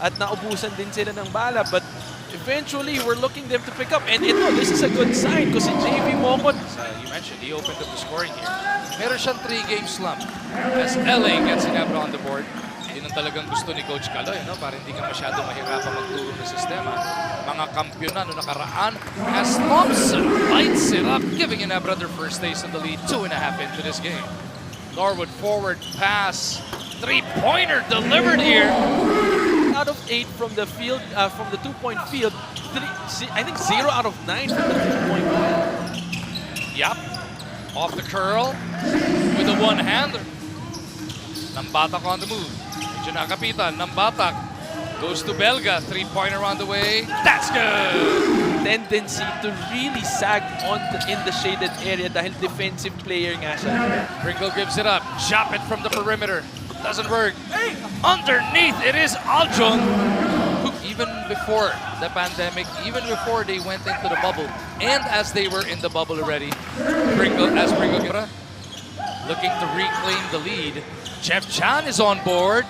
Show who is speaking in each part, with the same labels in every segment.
Speaker 1: at naubusan din sila ng bala. But eventually, we're looking them to pick up. And this is a good sign kasi JV Momot,
Speaker 2: you mentioned, he opened up the scoring here. Meron siyang 3-game slump as LA gets Ginebra on the board. Yun ang talagang gusto ni Coach Caloy, no? Para hindi ka masyado mahirapan magturo ng sistema. Mga kampiyon na noong nakaraan as Thompson lights it up, giving Ginebra their first taste of the lead, 2.5 into this game. Norwood forward pass, three-pointer delivered here.
Speaker 1: out of 8 from the field, from the 2-point field. I think 0 out of 9 from the 3-point field.
Speaker 2: Yep. Off the curl with a one-hander. Nambatak on the move. Medyo nakapitan. Nambatak goes to Belga. 3-pointer on the way. That's good!
Speaker 1: Tendency to really sag in the shaded area dahil defensive player nga siya.
Speaker 2: Pringle gives it up. Chop it from the perimeter. Doesn't work. Underneath, it is Aljon. Even before the pandemic, even before they went into the bubble, and as they were in the bubble already, Pringle looking to reclaim the lead. Jeff Chan is on board.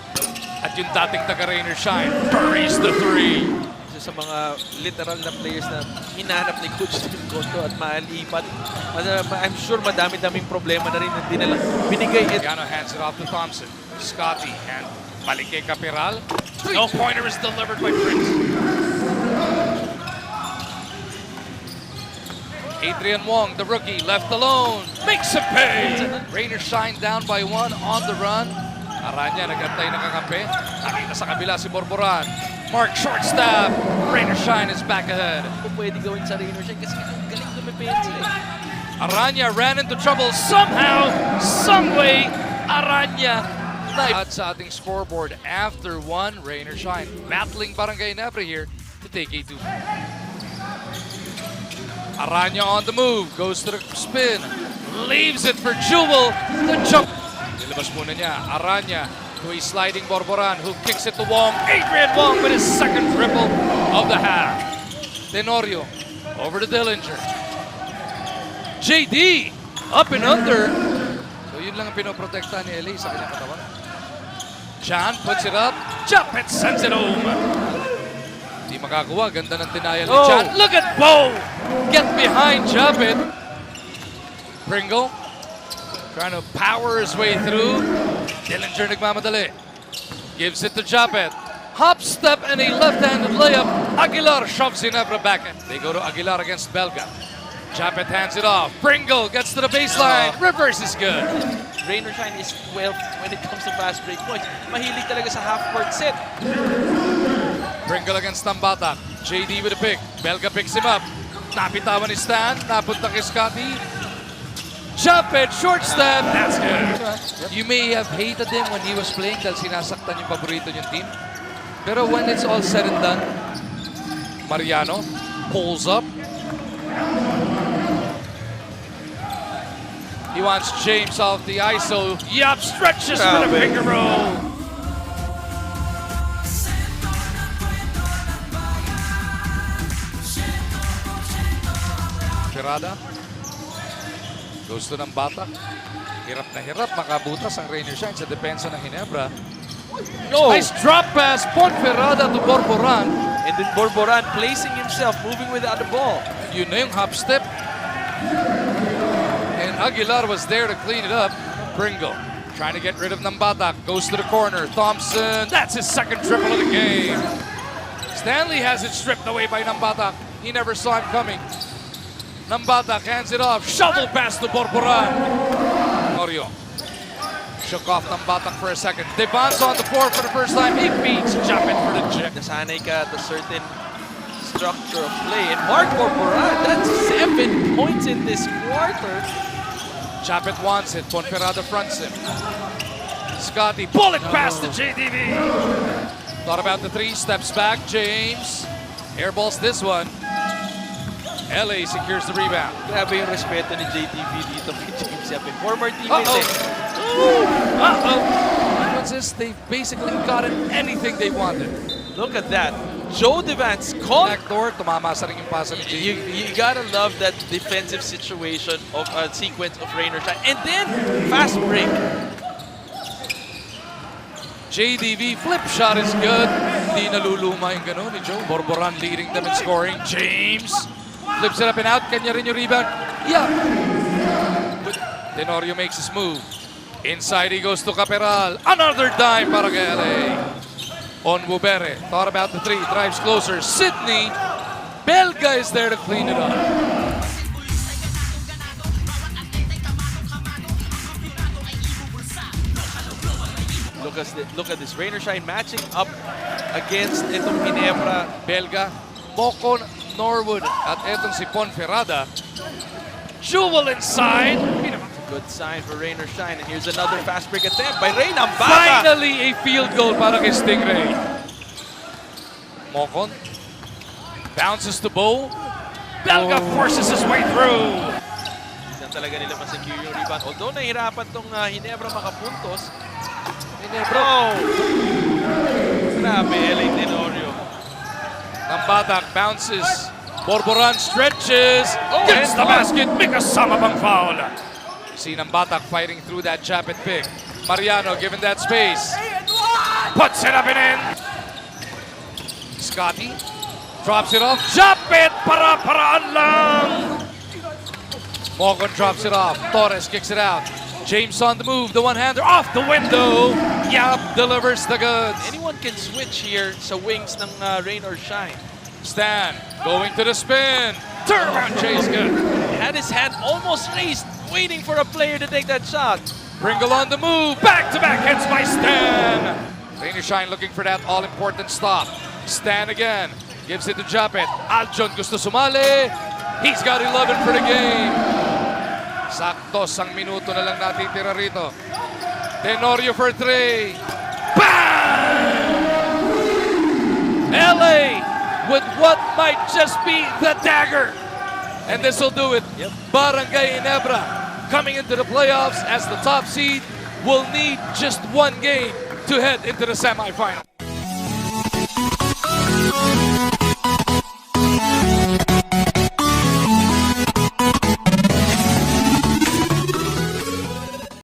Speaker 2: At yung dating taga-Rainer Shine buries the 3.
Speaker 1: Isa sa mga literal na players na hinahanap ni Coach Tim Cotto at maalipat. I'm sure madami-daming problema na rin na hindi nalang binigay.
Speaker 2: Gano hands it off to Thompson. Scotty and balik kay Capiral. No pointer is delivered by Prince. Adrian Wong, the rookie, left alone. Makes a pay. Rainer Shine down by 1 on the run. Aranya nagantay na kakampi. Nakita sa kabila si Borboran. Mark shortstop. Rainer Shine is back ahead.
Speaker 1: Kung pwede gawin sa Rainer Shine kasi ang galing dumipensa eh.
Speaker 2: Aranya ran into trouble somehow, some way. Aranya at sa ating scoreboard after 1, Rainer Shine battling Barangay Ginebra here to take a 2. Aranya on the move, goes to the spin, leaves it for Jewel, the jump. Nilabas muna niya, Aranya to a sliding Borboran who kicks it to Wong. Adrian Wong with his second triple of the half. Tenorio over to Dillinger. JD up and under. So yun lang ang pinoprotekta ni LA sa kanyang katawan. Chan puts it up. Jump it, sends it home. Hindi makagawa. Ganda ng tinayal ni Chan. Look at Bo! Get behind Japet. Pringle trying to power his way through. Dillinger nagmamadali. Gives it to Japet. Hop, step, and a left-handed layup. Aguilar shoves Ginebra back in. They go to Aguilar against Belga. Japet hands it off. Pringle gets to the baseline. Reverse is good.
Speaker 1: Rainer Shine is 12 when it comes to fast break points. Mahilig talaga sa half-court set.
Speaker 2: Pringle against Tambatak. JD with a pick. Belga picks him up. Napitawan ni Stan. Napunta kay Scotty. Japet, short step. That's good. You may have hated him when he was playing dahil sinasaktan yung paborito niyong team. Pero when it's all said and done, Mariano pulls up. He wants James off the ISO. Yup, stretches with a finger roll. Tirada. Goes to Nambatak. Hirap na hirap makabutas ang Rainer Shine sa depensa ng Ginebra.
Speaker 1: No.
Speaker 2: Nice drop pass. Ponferrada to Borboran.
Speaker 1: And then Borboran placing himself, moving without the ball.
Speaker 2: Yun na yung hop step. And Aguilar was there to clean it up. Pringle trying to get rid of Nambatak. Goes to the corner. Thompson. That's his second triple of the game. Stanley has it stripped away by Nambatak. He never saw him coming. Nambatak hands it off. Shovel pass to Borboran. Norio shook off Nambatak for a second. Devon's on the floor for the first time. He beats Japet for the check.
Speaker 1: Nasanay ka at a certain structure of play. And Mark Borboran, that's 7 points in this quarter.
Speaker 2: Japet wants it. Ponferrada fronts him. Scotty, bullet pass to JDV. Thought about the 3, steps back. James airballs this one. LA secures the rebound.
Speaker 1: Grabe yung respeto ni JTV dito kay James Yapin. Former teammate
Speaker 2: They've basically gotten anything they wanted.
Speaker 1: Look at that. Joe Devance called.
Speaker 2: Backdoor, tumama sa rin yung pasa ni JDV.
Speaker 1: You gotta love that defensive situation of sequence of Rainer Shine. And then, fast break.
Speaker 2: JDV flip shot is good. Hindi naluluma yung gano'n ni Joe. Borboran leading them in scoring. James flips it up and out. Kanya rin yung rebound. Yeah. But Tenorio makes his move. Inside he goes to Caperal. Another dime para kay LA. On Wubere. Thought about the three. Drives closer. Sydney. Belga is there to clean it up.
Speaker 1: Look at this. Rain or Shine matching up against itong Ginebra.
Speaker 2: Belga. Bocon, Norwood. At etong si Ponferrada. Jewel inside.
Speaker 1: Good sign for Rain or Shine. And here's another fast break attempt by Rain Ambata.
Speaker 2: Finally, a field goal para kay Stingray. Mocon. Bounces to Bo. Belga forces his way through.
Speaker 1: Diyan talaga nila masecure yung rebound. Although nahihirapan tong Ginebra makapuntos. Ginebra. Oh! Grabe, LA Tenorio.
Speaker 2: Nambatak bounces. Borboran stretches. Gets the basket. May kasama pang foul. See Nambatak fighting through that jab and pick. Mariano given that space. Puts it up and in. Scotty drops it off. Jump it! Para-paraan lang! Morgan drops it off. Torres kicks it out. James on the move. The one-hander off the window. Yap delivers the goods.
Speaker 1: Anyone can switch here sa wings ng Rain or Shine.
Speaker 2: Stan going to the spin. Turnaround chase good.
Speaker 1: Had his hand almost raised, waiting for a player to take that shot.
Speaker 2: Pringle on the move. Back-to-back hits by Stan. Rain or Shine looking for that all-important stop. Stan again. Gives it to Japet. Aljon gusto sumali. He's got 11 for the game. Sakto, sang minuto na lang natitira rito. Tenorio for 3. Bang! LA with what might just be the dagger. And this will do it.
Speaker 1: Yep.
Speaker 2: Barangay Ginebra coming into the playoffs as the top seed will need just one game to head into the semifinal.